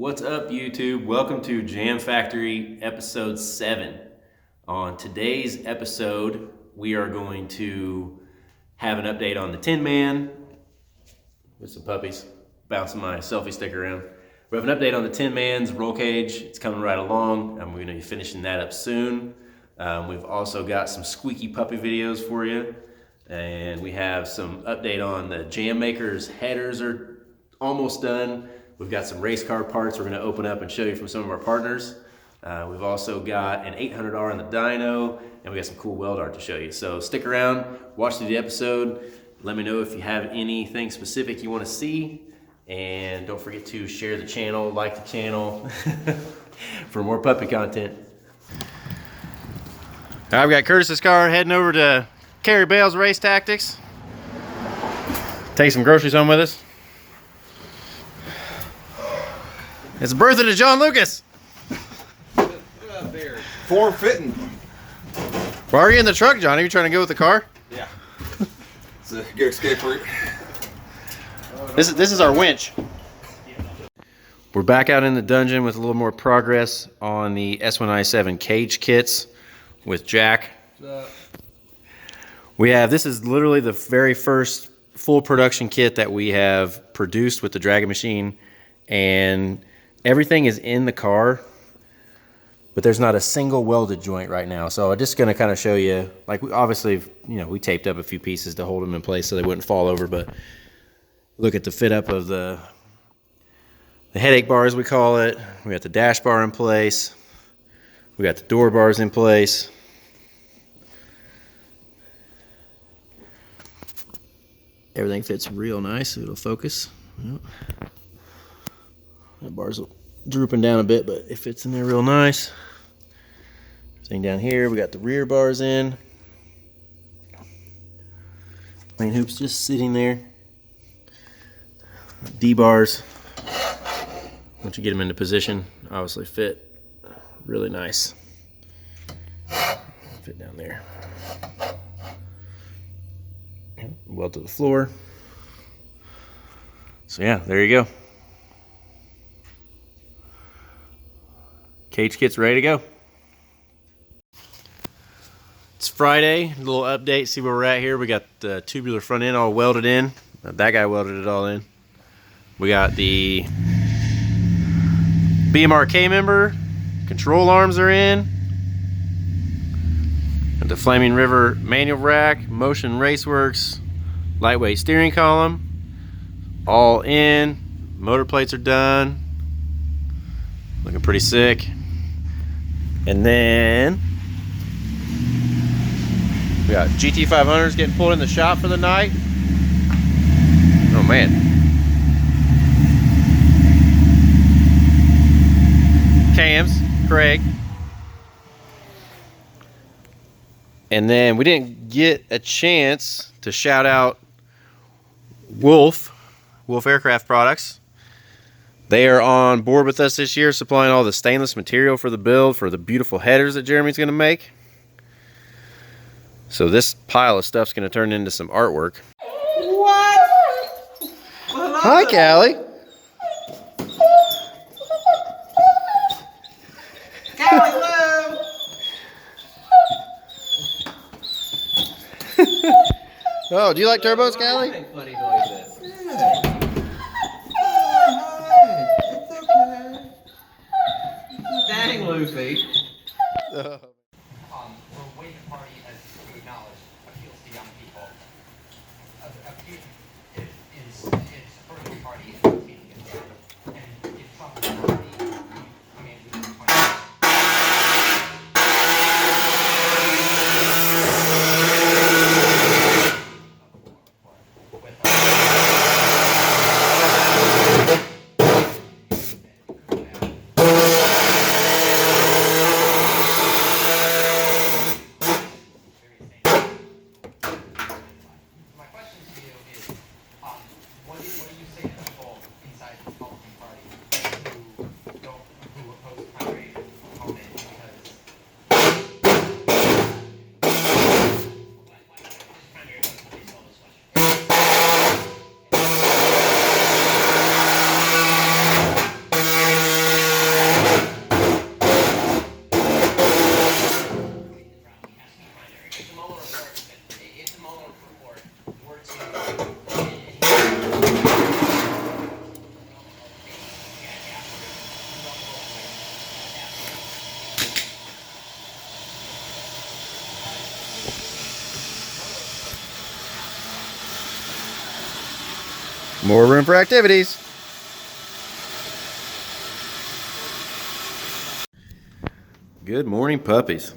What's up, YouTube? Welcome to Jam Factory episode 7. On today's episode, we are going to have an update on the Tin Man with some puppies bouncing my selfie stick around. We have an update on the Tin Man's roll cage. It's coming right along, and we're going to be finishing that up soon. We've also got some squeaky puppy videos for you, and we have some update on the Jam Maker's headers are almost done. We've got some race car parts we're going to open up and show you from some of our partners. We've also got an 800R on the dyno, and we got some cool weld art to show you. So stick around, watch the episode. Let me know if you have anything specific you want to see, and don't forget to share the channel, like the channel for more puppy content. I've got Curtis's car heading over to Carrie Bale's Race Tactics. Take some groceries home with us. It's the birthday to John Lucas. Form fitting. Why are you in the truck, John? Are you trying to go with the car? Yeah. It's a good escape route. This is our winch. We're back out in the dungeon with a little more progress on the S197 cage kits with Jack. This is literally the very first full production kit that we have produced with the Dragon machine, and everything is in the car, but there's not a single welded joint right now. So I'm just gonna kind of show you, like, we taped up a few pieces to hold them in place so they wouldn't fall over, but look at the fit up of the headache bars, we call it. We got the dash bar in place. We got the door bars in place. Everything fits real nice. It'll focus. Yep. That bar's drooping down a bit, but it fits in there real nice. Everything down here, we got the rear bars in. Main hoop's just sitting there. D-bars, once you get them into position, obviously fit really nice. Fit down there. Weld to the floor. So yeah, there you go. Cage kit's ready to go. It's Friday, a little update, see where we're at here. We got the tubular front end all welded in. That guy welded it all in. We got the BMRK member, control arms are in. Got the Flaming River manual rack, Motion Raceworks, lightweight steering column, all in. Motor plates are done. Looking pretty sick. And then we got GT500s getting pulled in the shop for the night. Oh man. Cams, Craig. And then we didn't get a chance to shout out Wolf Aircraft Products. They are on board with us this year, supplying all the stainless material for the build for the beautiful headers that Jeremy's going to make. So this pile of stuff's going to turn into some artwork. What? Hi, Callie. Callie, hello. Oh, do you like turbos, Callie? Funny noises. Dang, Lucy. The way the party has acknowledged appeals to young people. It's for the party and taking it down. And if Trump is the party, I mean, we can point out. More room for activities. Good morning, puppies.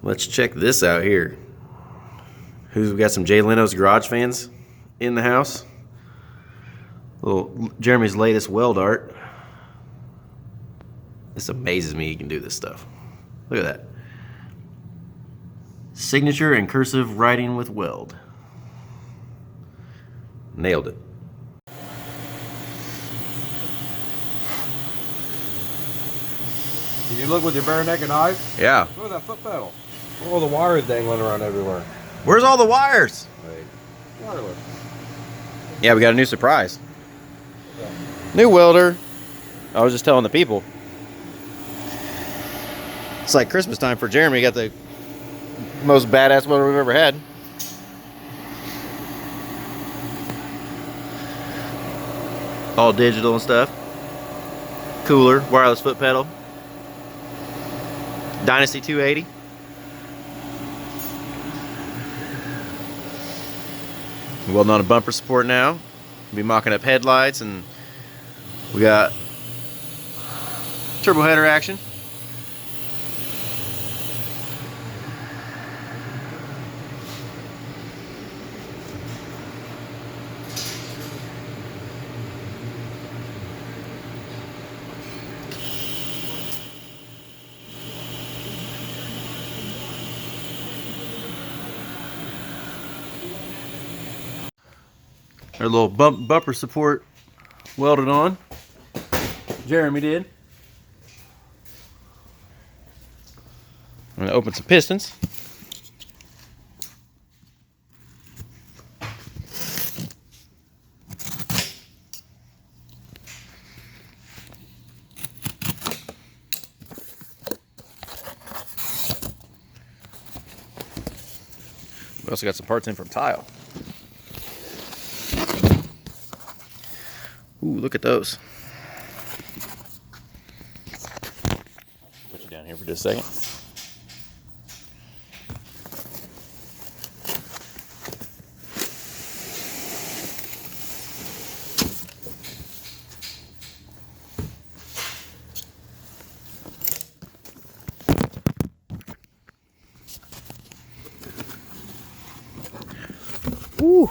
Let's check this out here. We got some Jay Leno's garage fans in the house. Little Jeremy's latest weld art. This amazes me he can do this stuff. Look at that. Signature and cursive writing with weld. Nailed it. Did you look with your bare naked eyes? Yeah. Look at that foot pedal. Look at all the wires dangling around everywhere. Where's all the wires? Wait. Wireless. Yeah, we got a new surprise. New welder. I was just telling the people. It's like Christmas time for Jeremy. Got the most badass welder we've ever had. All digital and stuff. Cooler, wireless foot pedal. Dynasty 280. Welding on a bumper support now. Be mocking up headlights, and we got turbo header action. Our little bumper support welded on. Jeremy did. I'm going to open some pistons. We also got some parts in from Tile. Ooh, look at those. Put you down here for just a second. Ooh.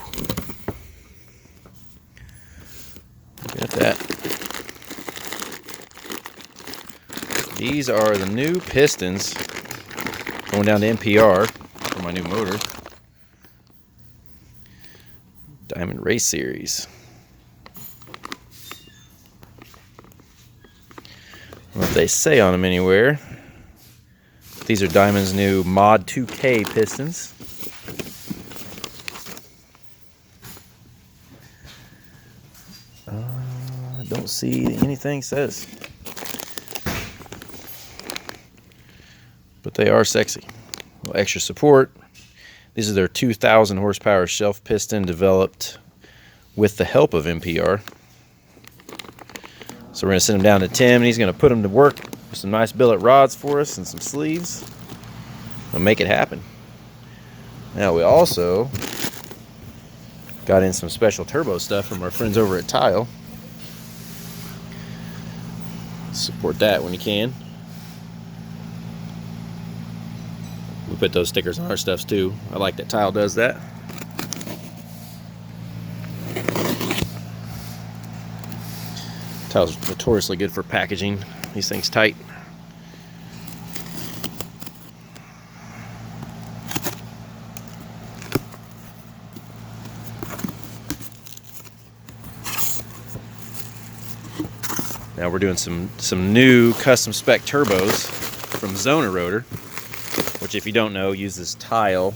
Look at that. These are the new pistons going down to NPR for my new motor. Diamond Race Series. I don't know if they say on them anywhere. These are Diamond's new Mod 2K pistons. Don't see anything says, but they are sexy. A little extra support. These are their 2,000 horsepower shelf piston developed with the help of NPR. So we're going to send them down to Tim, and he's going to put them to work with some nice billet rods for us and some sleeves. We'll make it happen. Now we also got in some special turbo stuff from our friends over at Tile. Support that when you can. We put those stickers on our stuffs too. I like that Tile does that. Tile's notoriously good for packaging these things tight. Now we're doing some new custom spec turbos from Zona Rotor, which if you don't know uses Tile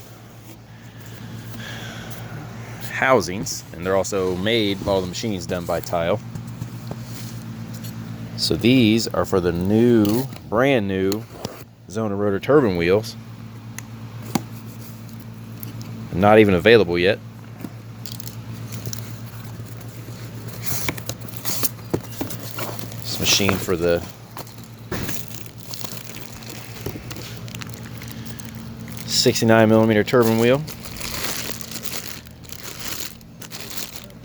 housings, and they're also made, all the machines done by Tile. So these are for the new, brand new Zona Rotor turbine wheels. Not even available yet. Machine for the 69mm turbine wheel.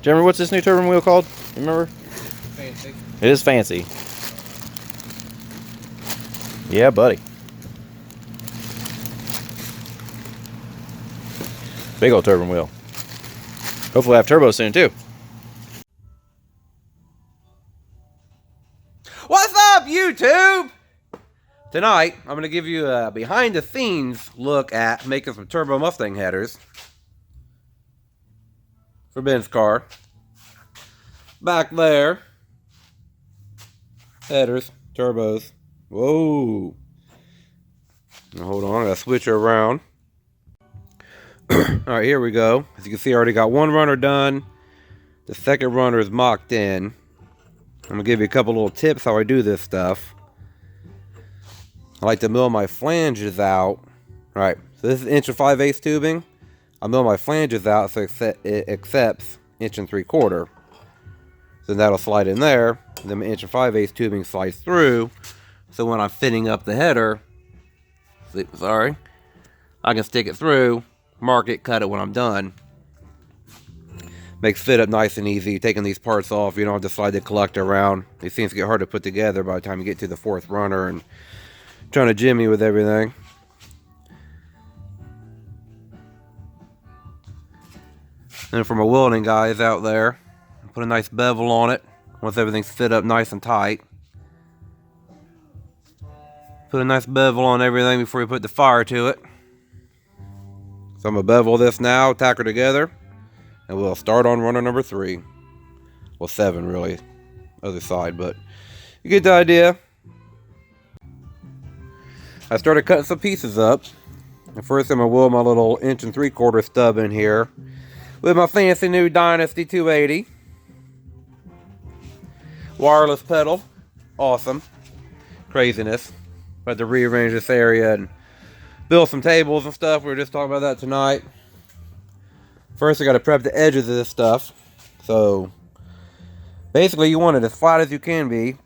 Jeremy, what's this new turbine wheel called? You remember? Fancy. It is fancy. Yeah, buddy. Big old turbine wheel. Hopefully I have turbo soon too. What's up, YouTube? Tonight, I'm going to give you a behind-the-scenes look at making some turbo Mustang headers for Ben's car. Back there, headers, turbos. Whoa. Now, hold on, I got to switch her around. Alright, here we go. As you can see, I already got one runner done. The second runner is mocked in. I'm going to give you a couple little tips how I do this stuff. I like to mill my flanges out. Alright, so this is 1 5/8 tubing. I mill my flanges out so it accepts 1 3/4. So that'll slide in there. And then my 1 5/8 tubing slides through. So when I'm fitting up the header, I can stick it through, mark it, cut it when I'm done. Makes fit up nice and easy. Taking these parts off, you don't have to slide the collector around. These things get hard to put together by the time you get to the 4th runner and trying to jimmy with everything. And for my welding guys out there, put a nice bevel on it once everything's fit up nice and tight. Put a nice bevel on everything before you put the fire to it. So I'm going to bevel this now, tack her together, and we'll start on runner number 3. Well, 7 really, other side, but you get the idea. I started cutting some pieces up. And first I'm going to weld my little 1 3/4 stub in here with my fancy new Dynasty 280. Wireless pedal. Awesome. Craziness. I had to rearrange this area and build some tables and stuff. We were just talking about that tonight. First I got to prep the edges of this stuff. So basically you want it as flat as you can be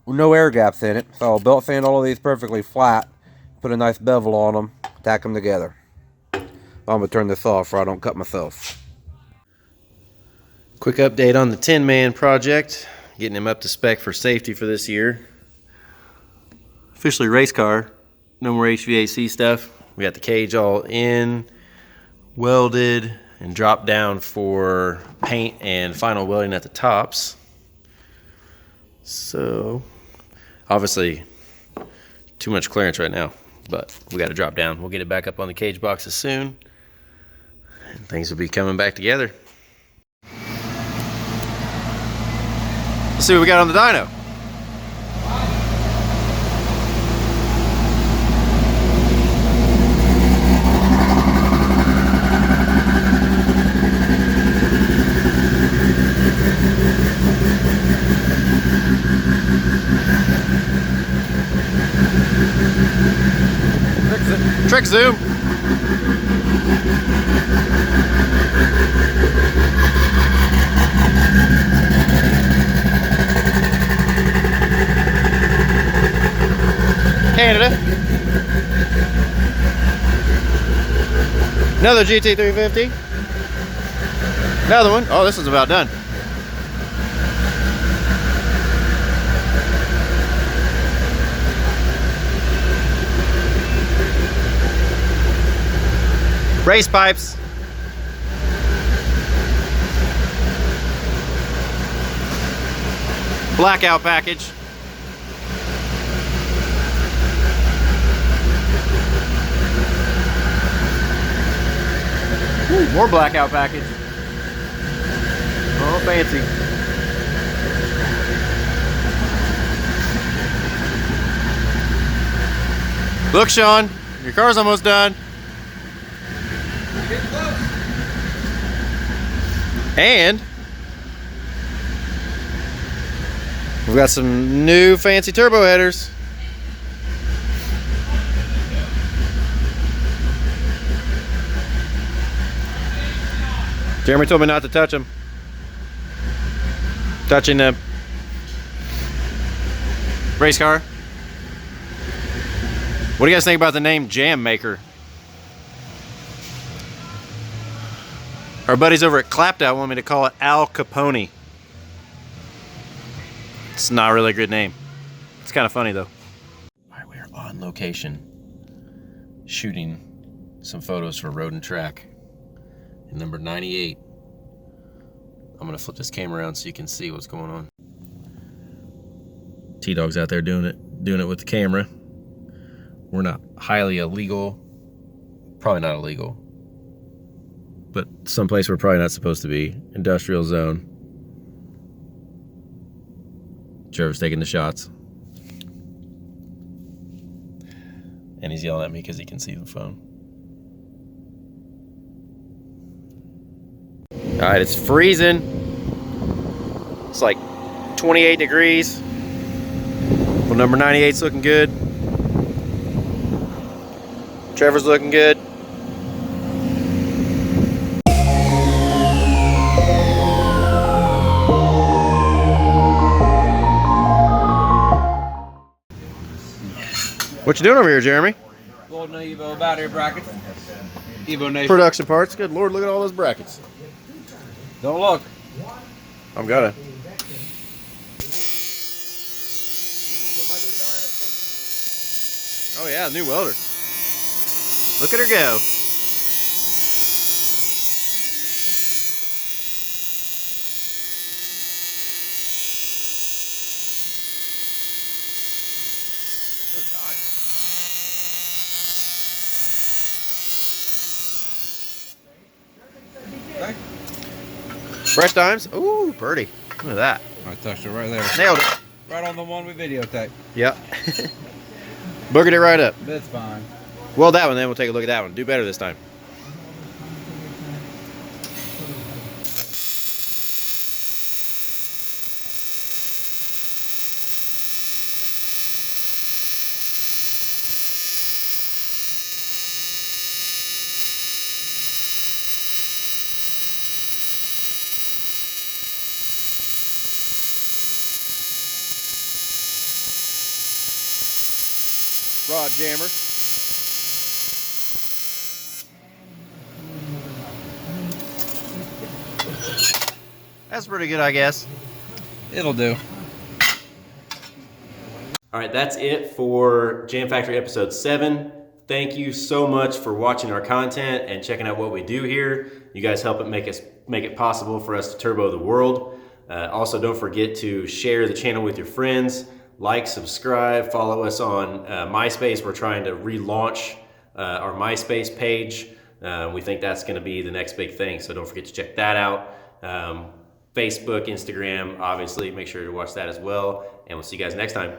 with no air gaps in it. So I'll belt sand all of these perfectly flat. Put a nice bevel on them, tack them together. I'm going to turn this off so I don't cut myself. Quick update on the Tin Man project. Getting him up to spec for safety for this year. Officially race car. No more HVAC stuff. We got the cage all in, welded, and dropped down for paint and final welding at the tops. So, obviously, too much clearance right now, but we got to drop down. We'll get it back up on the cage boxes soon, and things will be coming back together. Let's see what we got on the dyno. Trick zoom. Canada. Another GT350. Another one. Oh, this one's about done. Race pipes. Blackout package. Ooh, more blackout package. Oh, fancy. Look, Sean, your car's almost done. And we've got some new fancy turbo headers. Jeremy told me not to touch them. Touching them. Race car. What do you guys think about the name Jam Maker? Our buddies over at Clapped-Out want me to call it Al Capone. It's not really a good name. It's kind of funny though. All right, we are on location shooting some photos for Road and Track in number 98. I'm gonna flip this camera around so you can see what's going on. T-Dog's out there doing it with the camera. We're not highly illegal, probably not illegal, but someplace we're probably not supposed to be. Industrial zone. Trevor's taking the shots. And he's yelling at me because he can see the phone. All right, it's freezing. It's like 28 degrees. Well, number 98's looking good. Trevor's looking good. What you doing over here, Jeremy? Welding Evo battery brackets. Evo Nation. Production parts. Good Lord, look at all those brackets. Don't look. I'm gonna. Oh yeah, new welder. Look at her go. Fresh dimes? Ooh, pretty. Look at that. I touched it right there. Nailed it. Right on the one we videotaped. Yep. Boogered it right up. That's fine. Well, that one, then we'll take a look at that one. Do better this time. Rod jammer. That's pretty good, I guess. It'll do. All right, that's it for Jam Factory episode 7. Thank you so much for watching our content and checking out what we do here. You guys help it make it possible for us to turbo the world. Also, don't forget to share the channel with your friends. Like, subscribe, follow us on MySpace. We're trying to relaunch our MySpace page. We think that's going to be the next big thing, so don't forget to check that out. Facebook, Instagram, obviously, make sure to watch that as well. And we'll see you guys next time.